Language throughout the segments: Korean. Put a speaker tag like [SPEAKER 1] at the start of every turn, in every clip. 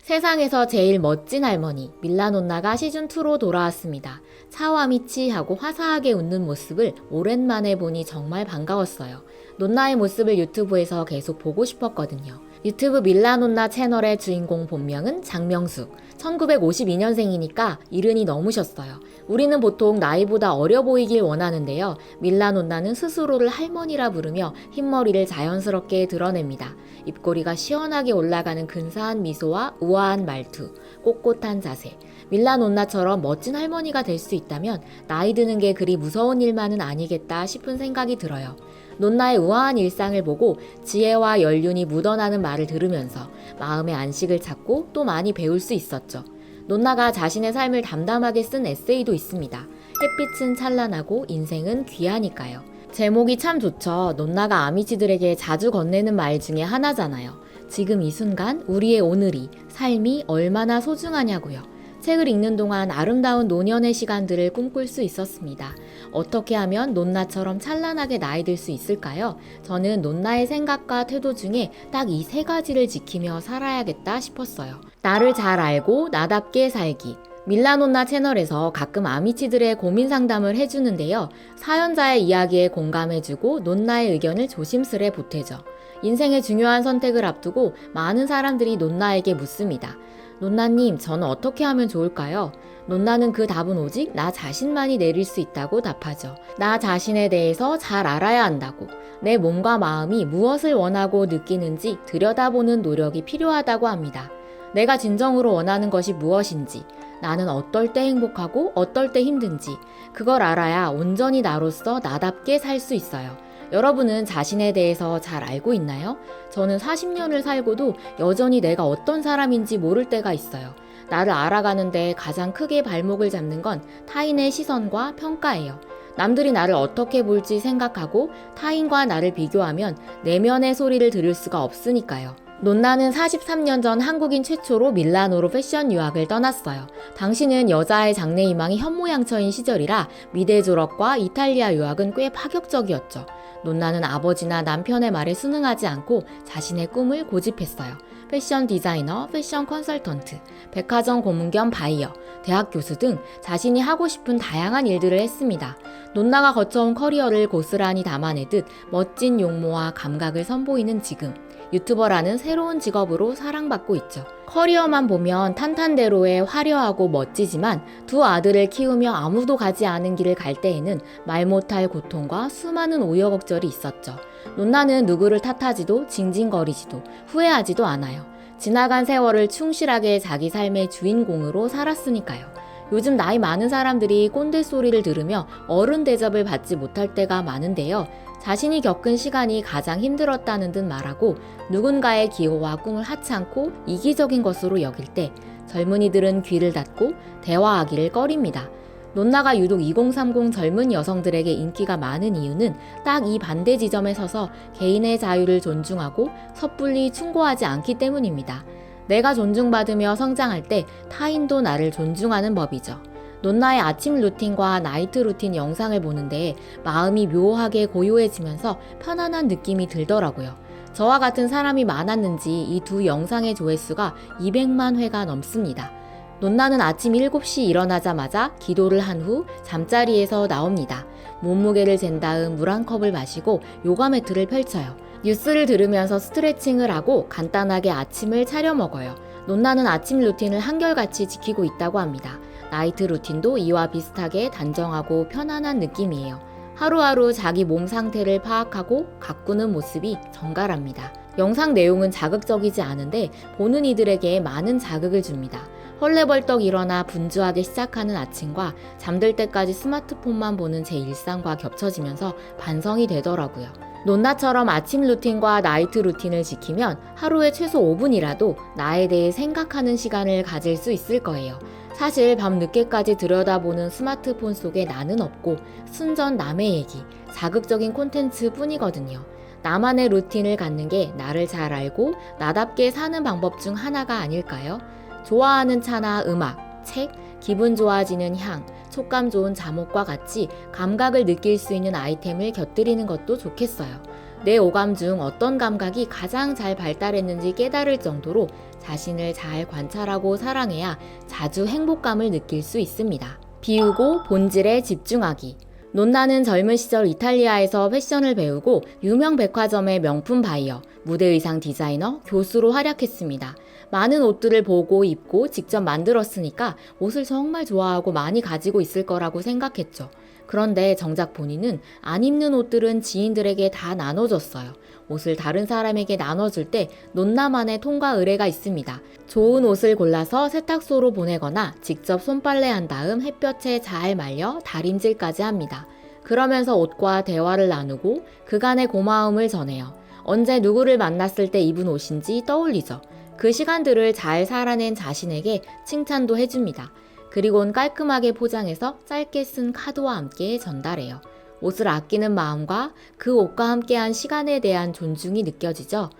[SPEAKER 1] 세상에서 제일 멋진 할머니 밀라논나가 시즌2로 돌아왔습니다. 차와미치 하고 화사하게 웃는 모습을 오랜만에 보니 정말 반가웠어요. 논나의 모습을 유튜브에서 계속 보고 싶었거든요. 유튜브 밀라논나 채널의 주인공 본명은 장명숙. 1952년생이니까 70이 넘으셨어요. 우리는 보통 나이보다 어려 보이길 원하는데요. 밀라논나는 스스로를 할머니라 부르며 흰머리를 자연스럽게 드러냅니다. 입꼬리가 시원하게 올라가는 근사한 미소와 우아한 말투, 꼿꼿한 자세. 밀라논나처럼 멋진 할머니가 될 수 있다면 나이 드는 게 그리 무서운 일만은 아니겠다 싶은 생각이 들어요. 논나의 우아한 일상을 보고 지혜와 연륜이 묻어나는 말을 들으면서 마음의 안식을 찾고 또 많이 배울 수 있었죠. 논나가 자신의 삶을 담담하게 쓴 에세이도 있습니다. 햇빛은 찬란하고 인생은 귀하니까요. 제목이 참 좋죠. 논나가 아미치들에게 자주 건네는 말 중에 하나잖아요. 지금 이 순간 우리의 오늘이, 삶이 얼마나 소중하냐고요. 책을 읽는 동안 아름다운 노년의 시간들을 꿈꿀 수 있었습니다. 어떻게 하면 논나처럼 찬란하게 나이 들 수 있을까요? 저는 논나의 생각과 태도 중에 딱 이 세 가지를 지키며 살아야겠다 싶었어요. 나를 잘 알고 나답게 살기. 밀라논나 채널에서 가끔 아미치들의 고민 상담을 해주는데요. 사연자의 이야기에 공감해주고 논나의 의견을 조심스레 보태죠. 인생의 중요한 선택을 앞두고 많은 사람들이 논나에게 묻습니다. 논나님, 저는 어떻게 하면 좋을까요? 논나는 그 답은 오직 나 자신만이 내릴 수 있다고 답하죠. 나 자신에 대해서 잘 알아야 한다고. 내 몸과 마음이 무엇을 원하고 느끼는지 들여다보는 노력이 필요하다고 합니다. 내가 진정으로 원하는 것이 무엇인지, 나는 어떨 때 행복하고 어떨 때 힘든지, 그걸 알아야 온전히 나로서 나답게 살 수 있어요. 여러분은 자신에 대해서 잘 알고 있나요? 저는 40년을 살고도 여전히 내가 어떤 사람인지 모를 때가 있어요. 나를 알아가는데 가장 크게 발목을 잡는 건 타인의 시선과 평가예요. 남들이 나를 어떻게 볼지 생각하고 타인과 나를 비교하면 내면의 소리를 들을 수가 없으니까요. 논나는 43년 전 한국인 최초로 밀라노로 패션 유학을 떠났어요. 당시는 여자의 장래희망이 현모양처인 시절이라 미대 졸업과 이탈리아 유학은 꽤 파격적이었죠. 논나는 아버지나 남편의 말에 순응하지 않고 자신의 꿈을 고집했어요. 패션 디자이너, 패션 컨설턴트, 백화점 고문 겸 바이어, 대학 교수 등 자신이 하고 싶은 다양한 일들을 했습니다. 논나가 거쳐온 커리어를 고스란히 담아내듯 멋진 용모와 감각을 선보이는 지금, 유튜버라는 새로운 직업으로 사랑받고 있죠. 커리어만 보면 탄탄대로의 화려하고 멋지지만 두 아들을 키우며 아무도 가지 않은 길을 갈 때에는 말 못할 고통과 수많은 우여곡절이 있었죠. 논나는 누구를 탓하지도 징징거리지도 후회하지도 않아요. 지나간 세월을 충실하게 자기 삶의 주인공으로 살았으니까요. 요즘 나이 많은 사람들이 꼰대 소리를 들으며 어른 대접을 받지 못할 때가 많은데요. 자신이 겪은 시간이 가장 힘들었다는 듯 말하고 누군가의 기호와 꿈을 하찮고 이기적인 것으로 여길 때 젊은이들은 귀를 닫고 대화하기를 꺼립니다. 논나가 유독 2030 젊은 여성들에게 인기가 많은 이유는 딱 이 반대 지점에 서서 개인의 자유를 존중하고 섣불리 충고하지 않기 때문입니다. 내가 존중받으며 성장할 때 타인도 나를 존중하는 법이죠. 논나의 아침 루틴과 나이트 루틴 영상을 보는데 마음이 묘하게 고요해지면서 편안한 느낌이 들더라고요. 저와 같은 사람이 많았는지 이 두 영상의 조회수가 200만 회가 넘습니다. 논나는 아침 7시 일어나자마자 기도를 한 후 잠자리에서 나옵니다. 몸무게를 잰 다음 물 한 컵을 마시고 요가 매트를 펼쳐요. 뉴스를 들으면서 스트레칭을 하고 간단하게 아침을 차려 먹어요. 논나는 아침 루틴을 한결같이 지키고 있다고 합니다. 나이트 루틴도 이와 비슷하게 단정하고 편안한 느낌이에요. 하루하루 자기 몸 상태를 파악하고 가꾸는 모습이 정갈합니다. 영상 내용은 자극적이지 않은데 보는 이들에게 많은 자극을 줍니다. 헐레벌떡 일어나 분주하게 시작하는 아침과 잠들 때까지 스마트폰만 보는 제 일상과 겹쳐지면서 반성이 되더라고요. 논나처럼 아침 루틴과 나이트 루틴을 지키면 하루에 최소 5분이라도 나에 대해 생각하는 시간을 가질 수 있을 거예요. 사실 밤 늦게까지 들여다보는 스마트폰 속에 나는 없고 순전 남의 얘기, 자극적인 콘텐츠 뿐이거든요. 나만의 루틴을 갖는 게 나를 잘 알고 나답게 사는 방법 중 하나가 아닐까요? 좋아하는 차나 음악, 책, 기분 좋아지는 향, 촉감 좋은 잠옷과 같이 감각을 느낄 수 있는 아이템을 곁들이는 것도 좋겠어요. 내 오감 중 어떤 감각이 가장 잘 발달했는지 깨달을 정도로 자신을 잘 관찰하고 사랑해야 자주 행복감을 느낄 수 있습니다. 비우고 본질에 집중하기. 논나는 젊은 시절 이탈리아에서 패션을 배우고 유명 백화점의 명품 바이어, 무대 의상 디자이너, 교수로 활약했습니다. 많은 옷들을 보고 입고 직접 만들었으니까 옷을 정말 좋아하고 많이 가지고 있을 거라고 생각했죠. 그런데 정작 본인은 안 입는 옷들은 지인들에게 다 나눠줬어요. 옷을 다른 사람에게 나눠줄 때 논나만의 통과 의례가 있습니다. 좋은 옷을 골라서 세탁소로 보내거나 직접 손빨래한 다음 햇볕에 잘 말려 다림질까지 합니다. 그러면서 옷과 대화를 나누고 그간의 고마움을 전해요. 언제 누구를 만났을 때 입은 옷인지 떠올리죠. 그 시간들을 잘 살아낸 자신에게 칭찬도 해줍니다. 그리곤 깔끔하게 포장해서 짧게 쓴 카드와 함께 전달해요. 옷을 아끼는 마음과 그 옷과 함께한 시간에 대한 존중이 느껴지죠.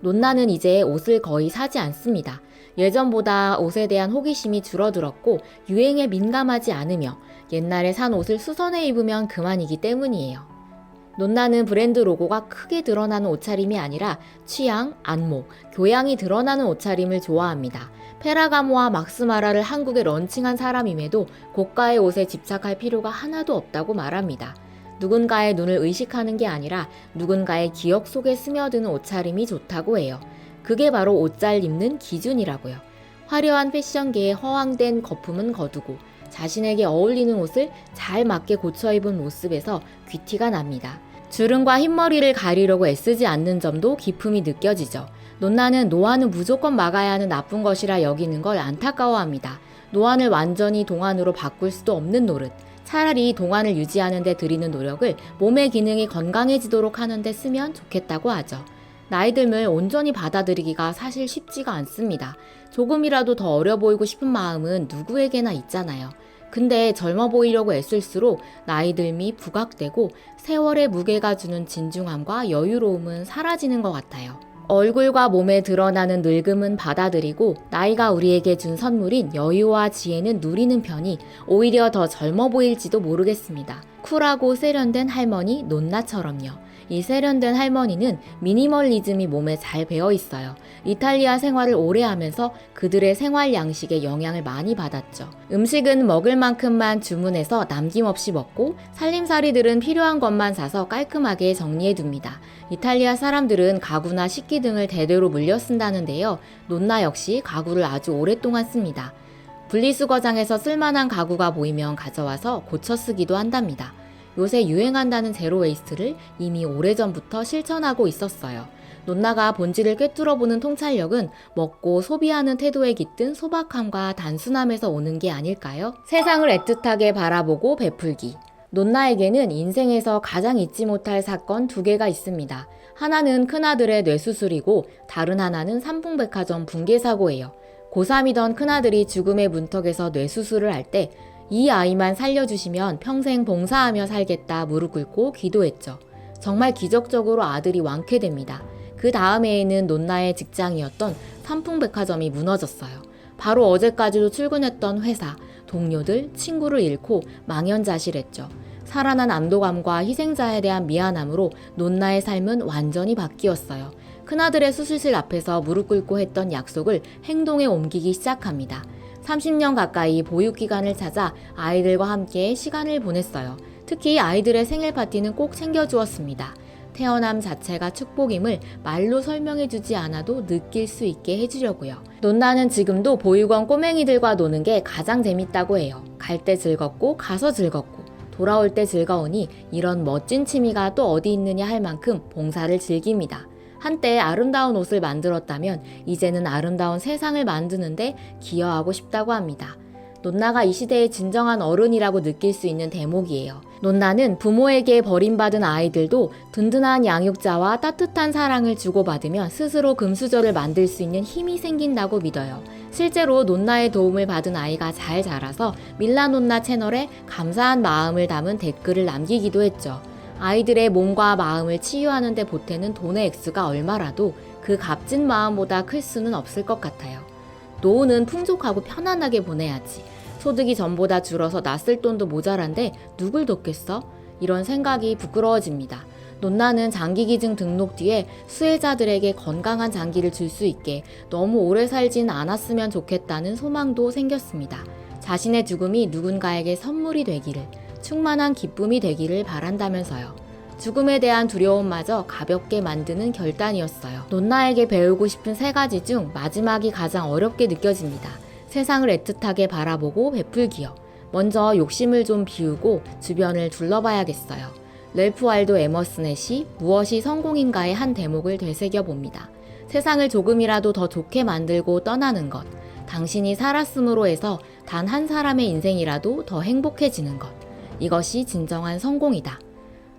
[SPEAKER 1] 논나는 이제 옷을 거의 사지 않습니다. 예전보다 옷에 대한 호기심이 줄어들었고 유행에 민감하지 않으며 옛날에 산 옷을 수선해 입으면 그만이기 때문이에요. 논나는 브랜드 로고가 크게 드러나는 옷차림이 아니라 취향, 안목, 교양이 드러나는 옷차림을 좋아합니다. 페라가모와 막스마라를 한국에 런칭한 사람임에도 고가의 옷에 집착할 필요가 하나도 없다고 말합니다. 누군가의 눈을 의식하는 게 아니라 누군가의 기억 속에 스며드는 옷차림이 좋다고 해요. 그게 바로 옷 잘 입는 기준이라고요. 화려한 패션계에 허황된 거품은 거두고 자신에게 어울리는 옷을 잘 맞게 고쳐 입은 모습에서 귀티가 납니다. 주름과 흰머리를 가리려고 애쓰지 않는 점도 기품이 느껴지죠. 논나는 노안은 무조건 막아야 하는 나쁜 것이라 여기는 걸 안타까워합니다. 노안을 완전히 동안으로 바꿀 수도 없는 노릇. 차라리 동안을 유지하는 데 들이는 노력을 몸의 기능이 건강해지도록 하는 데 쓰면 좋겠다고 하죠. 나이 듦을 온전히 받아들이기가 사실 쉽지가 않습니다. 조금이라도 더 어려 보이고 싶은 마음은 누구에게나 있잖아요. 근데 젊어 보이려고 애쓸수록 나이 듦이 부각되고 세월의 무게가 주는 진중함과 여유로움은 사라지는 것 같아요. 얼굴과 몸에 드러나는 늙음은 받아들이고 나이가 우리에게 준 선물인 여유와 지혜는 누리는 편이 오히려 더 젊어 보일지도 모르겠습니다. 쿨하고 세련된 할머니 논나처럼요. 이 세련된 할머니는 미니멀리즘이 몸에 잘 배어 있어요. 이탈리아 생활을 오래 하면서 그들의 생활 양식에 영향을 많이 받았죠. 음식은 먹을 만큼만 주문해서 남김없이 먹고 살림살이들은 필요한 것만 사서 깔끔하게 정리해둡니다. 이탈리아 사람들은 가구나 식기 등을 대대로 물려 쓴다는데요. 논나 역시 가구를 아주 오랫동안 씁니다. 분리수거장에서 쓸만한 가구가 보이면 가져와서 고쳐 쓰기도 한답니다. 요새 유행한다는 제로 웨이스트를 이미 오래전부터 실천하고 있었어요. 논나가 본질을 꿰뚫어보는 통찰력은 먹고 소비하는 태도에 깃든 소박함과 단순함에서 오는 게 아닐까요? 세상을 애틋하게 바라보고 베풀기. 논나에게는 인생에서 가장 잊지 못할 사건 2개가 있습니다. 하나는 큰아들의 뇌수술이고 다른 하나는 삼풍백화점 붕괴 사고예요. 고3이던 큰아들이 죽음의 문턱에서 뇌수술을 할 때 이 아이만 살려주시면 평생 봉사하며 살겠다 무릎 꿇고 기도했죠. 정말 기적적으로 아들이 완쾌됩니다. 그 다음 해에는 논나의 직장이었던 삼풍백화점이 무너졌어요. 바로 어제까지도 출근했던 회사, 동료들, 친구를 잃고 망연자실했죠. 살아난 안도감과 희생자에 대한 미안함으로 논나의 삶은 완전히 바뀌었어요. 큰아들의 수술실 앞에서 무릎 꿇고 했던 약속을 행동에 옮기기 시작합니다. 30년 가까이 보육기관을 찾아 아이들과 함께 시간을 보냈어요. 특히 아이들의 생일 파티는 꼭 챙겨주었습니다. 태어남 자체가 축복임을 말로 설명해주지 않아도 느낄 수 있게 해주려고요. 논나는 지금도 보육원 꼬맹이들과 노는 게 가장 재밌다고 해요. 갈 때 즐겁고 가서 즐겁고 돌아올 때 즐거우니 이런 멋진 취미가 또 어디 있느냐 할 만큼 봉사를 즐깁니다. 한때 아름다운 옷을 만들었다면 이제는 아름다운 세상을 만드는데 기여하고 싶다고 합니다. 논나가 이 시대의 진정한 어른이라고 느낄 수 있는 대목이에요. 논나는 부모에게 버림받은 아이들도 든든한 양육자와 따뜻한 사랑을 주고받으면 스스로 금수저를 만들 수 있는 힘이 생긴다고 믿어요. 실제로 논나의 도움을 받은 아이가 잘 자라서 밀라논나 채널에 감사한 마음을 담은 댓글을 남기기도 했죠. 아이들의 몸과 마음을 치유하는 데 보태는 돈의 액수가 얼마라도 그 값진 마음보다 클 수는 없을 것 같아요. 노후는 풍족하고 편안하게 보내야지. 소득이 전보다 줄어서 낯쓸 돈도 모자란데 누굴 돕겠어? 이런 생각이 부끄러워집니다. 논나는 장기기증 등록 뒤에 수혜자들에게 건강한 장기를 줄 수 있게 너무 오래 살진 않았으면 좋겠다는 소망도 생겼습니다. 자신의 죽음이 누군가에게 선물이 되기를, 충만한 기쁨이 되기를 바란다면서요. 죽음에 대한 두려움마저 가볍게 만드는 결단이었어요. 논나에게 배우고 싶은 3가지 중 마지막이 가장 어렵게 느껴집니다. 세상을 애틋하게 바라보고 베풀기요. 먼저 욕심을 좀 비우고 주변을 둘러봐야겠어요. 랠프 waldo 에머슨의 시 무엇이 성공인가의 한 대목을 되새겨봅니다. 세상을 조금이라도 더 좋게 만들고 떠나는 것, 당신이 살았음으로 해서 단 한 사람의 인생이라도 더 행복해지는 것, 이것이 진정한 성공이다.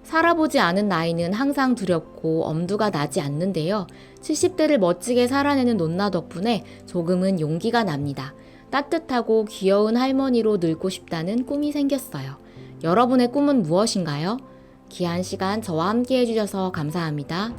[SPEAKER 1] 살아보지 않은 나이는 항상 두렵고 엄두가 나지 않는데요. 70대를 멋지게 살아내는 논나 덕분에 조금은 용기가 납니다. 따뜻하고 귀여운 할머니로 늙고 싶다는 꿈이 생겼어요. 여러분의 꿈은 무엇인가요? 귀한 시간 저와 함께 해주셔서 감사합니다.